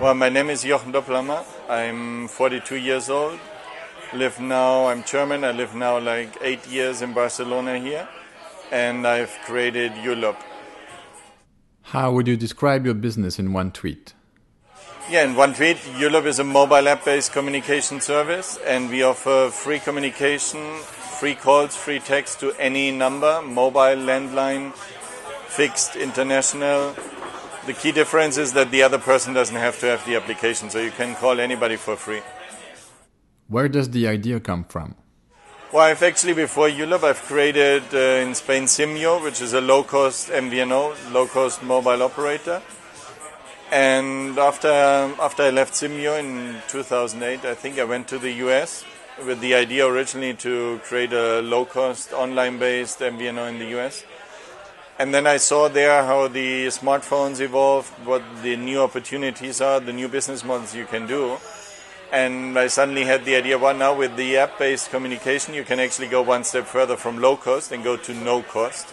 Well, my name is Yuilop. I'm 42 years old. I'm German. I live now like 8 years in Barcelona here. And I've created Yuilop. How would you describe your business in one tweet? Yeah, in one tweet, Yuilop is a mobile app-based communication service, and we offer free communication, free calls, free text to any number, mobile, landline, fixed, international. The key difference is that the other person doesn't have to have the application, so you can call anybody for free. Where does the idea come from? Well, I've actually, before Yuilop, I've created in Spain Simyo, which is a low-cost MVNO, low-cost mobile operator. And after I left Simyo in 2008, I think I went to the US with the idea originally to create a low-cost online-based MVNO in the US. And then I saw there how the smartphones evolved, what the new opportunities are, the new business models you can do. And I suddenly had the idea, well, now with the app-based communication, you can actually go one step further from low cost and go to no cost.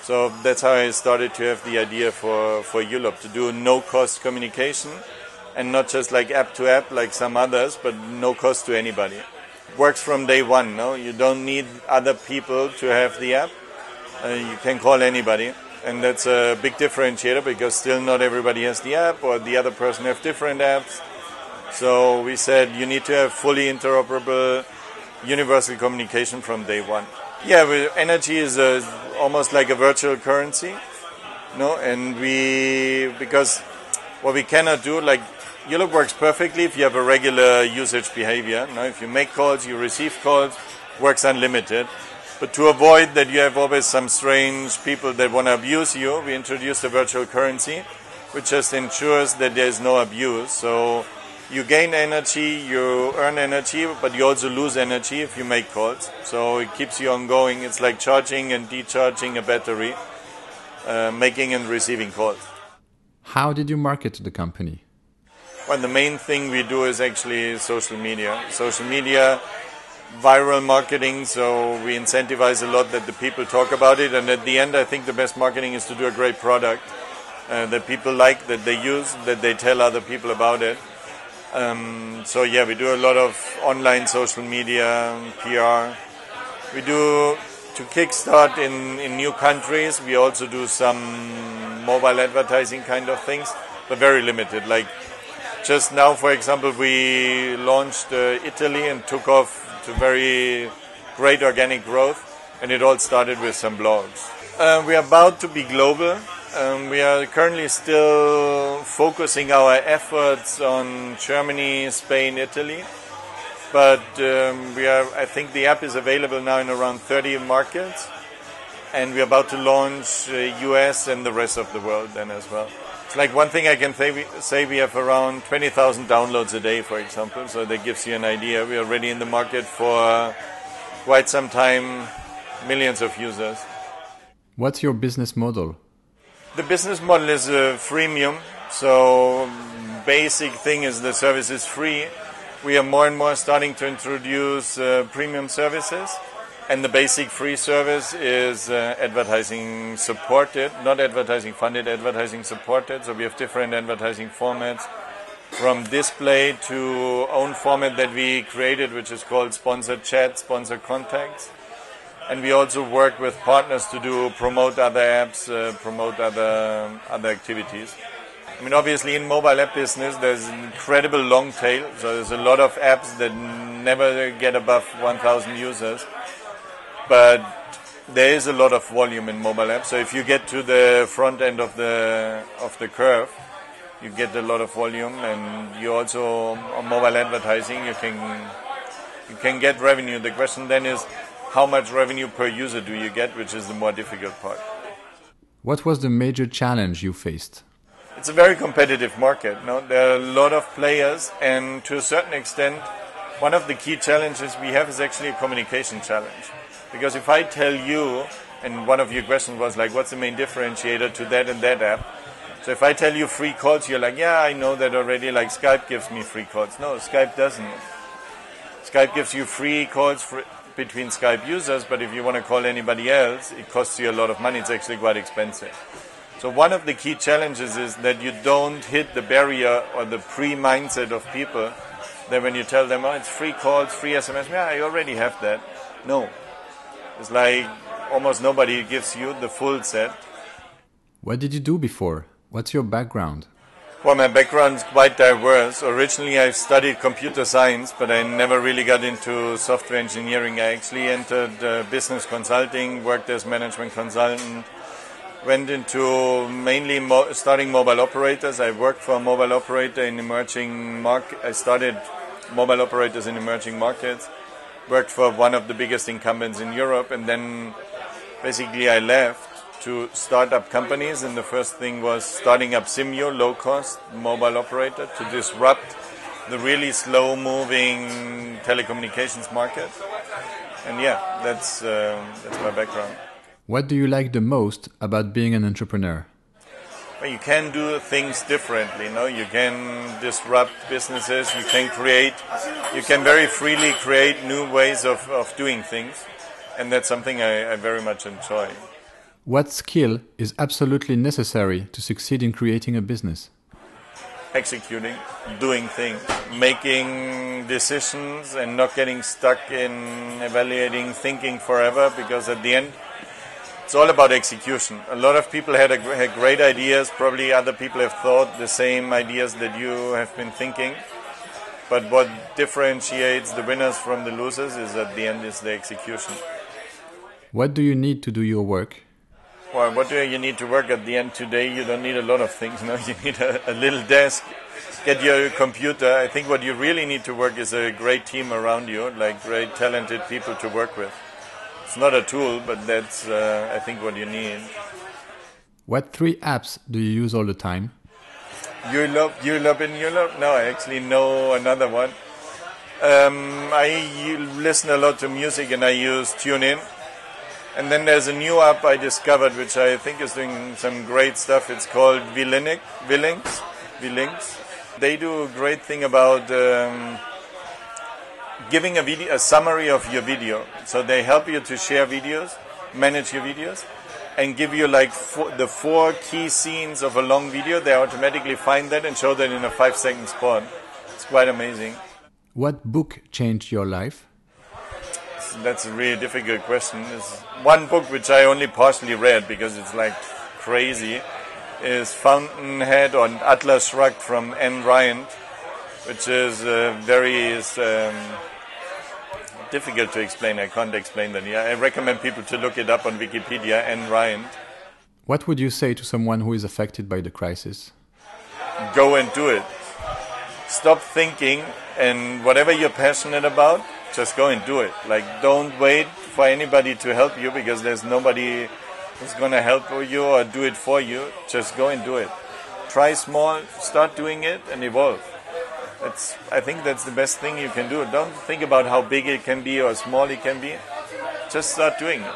So that's how I started to have the idea for Yuilop, to do no-cost communication, and not just like app to app like some others, but no cost to anybody. Works from day one, no? You don't need other people to have the app. You can call anybody, and that's a big differentiator because still not everybody has the app, or the other person have different apps. So we said you need to have fully interoperable, universal communication from day one. Yeah, energy is almost like a virtual currency, no? And because what we cannot do, like Yuilop works perfectly if you have a regular usage behavior. No? If you make calls, you receive calls, works unlimited. But to avoid that you have always some strange people that want to abuse you, we introduced a virtual currency, which just ensures that there is no abuse. So you gain energy, you earn energy, but you also lose energy if you make calls. So it keeps you ongoing. It's like charging and decharging a battery, making and receiving calls. How did you market the company? Well, the main thing we do is actually social media. Social media, viral marketing, so we incentivize a lot that the people talk about it. And at the end, I think the best marketing is to do a great product that people like, that they use, that they tell other people about it. So yeah, we do a lot of online social media, PR. We do, to kickstart in new countries, we also do some mobile advertising kind of things, but very limited. Like just now, for example, we launched Italy and took off to very great organic growth, and it all started with some blogs. We are about to be global. We are currently still focusing our efforts on Germany, Spain, Italy, but I think the app is available now in around 30 markets, and we're about to launch US and the rest of the world then as well. It's like one thing I can say we have around 20,000 downloads a day, for example, so that gives you an idea. We are already in the market for quite some time, millions of users. What's your business model? The business model is freemium, so basic thing is the service is free. We are more and more starting to introduce premium services, and the basic free service is advertising supported, not advertising funded, advertising supported. So we have different advertising formats, from display to own format that we created, which is called sponsored chat, sponsored contacts. And we also work with partners to promote other apps, promote other activities. I mean, obviously in mobile app business, there's an incredible long tail. So there's a lot of apps that never get above 1,000 users. But there is a lot of volume in mobile apps. So if you get to the front end of the curve, you get a lot of volume. And you also, on mobile advertising, you can get revenue. The question then is, how much revenue per user do you get, which is the more difficult part. What was the major challenge you faced? It's a very competitive market. No? There are a lot of players, and to a certain extent, one of the key challenges we have is actually a communication challenge. Because if I tell you, and one of your questions was like, what's the main differentiator to that and that app? So if I tell you free calls, you're like, yeah, I know that already, like Skype gives me free calls. No, Skype doesn't. Skype gives you free calls between Skype users, but if you want to call anybody else, it costs you a lot of money. It's actually quite expensive. So one of the key challenges is that you don't hit the barrier or the pre-mindset of people that when you tell them, oh, it's free calls, free SMS, yeah, I already have that. No. It's like almost nobody gives you the full set. What did you do before? What's your background? Well, my background is quite diverse. Originally, I studied computer science, but I never really got into software engineering. I actually entered business consulting, worked as management consultant, went into mainly starting mobile operators. I worked for a mobile operator in emerging market. I started mobile operators in emerging markets, worked for one of the biggest incumbents in Europe, and then basically I left to start up companies, and the first thing was starting up Simyo, low-cost mobile operator, to disrupt the really slow-moving telecommunications market. And yeah, that's my background. What do you like the most about being an entrepreneur? Well, you can do things differently. You can disrupt businesses. You can very freely create new ways of doing things, and that's something I very much enjoy. What skill is absolutely necessary to succeed in creating a business? Executing, doing things, making decisions and not getting stuck in evaluating, thinking forever, because at the end, it's all about execution. A lot of people had great ideas, probably other people have thought the same ideas that you have been thinking, but what differentiates the winners from the losers is at the end is the execution. What do you need to do your work? Well, what do you need to work at the end today? You don't need a lot of things. You need a little desk, get your computer. I think what you really need to work is a great team around you, like great talented people to work with. It's not a tool, but that's, I think, what you need. What 3 apps do you use all the time? Yuilop. No, I actually know another one. I listen a lot to music and I use TuneIn. And then there's a new app I discovered, which I think is doing some great stuff. It's called Vlinks. They do a great thing about giving a summary of your video. So they help you to share videos, manage your videos, and give you like the 4 key scenes of a long video. They automatically find that and show that in a 5-second spot. It's quite amazing. What book changed your life? That's a really difficult question. There's one book which I only partially read because it's like crazy, is Fountainhead on Atlas Shrugged from Anne Rand, which is very difficult to explain. I can't explain that here. I recommend people to look it up on Wikipedia, Anne Rand. What would you say to someone who is affected by the crisis? Go and do it. Stop thinking, and whatever you're passionate about, just go and do it. Like, don't wait for anybody to help you, because there's nobody who's going to help you or do it for you. Just go and do it. Try small, start doing it, and evolve. I think that's the best thing you can do. Don't think about how big it can be or small it can be. Just start doing it.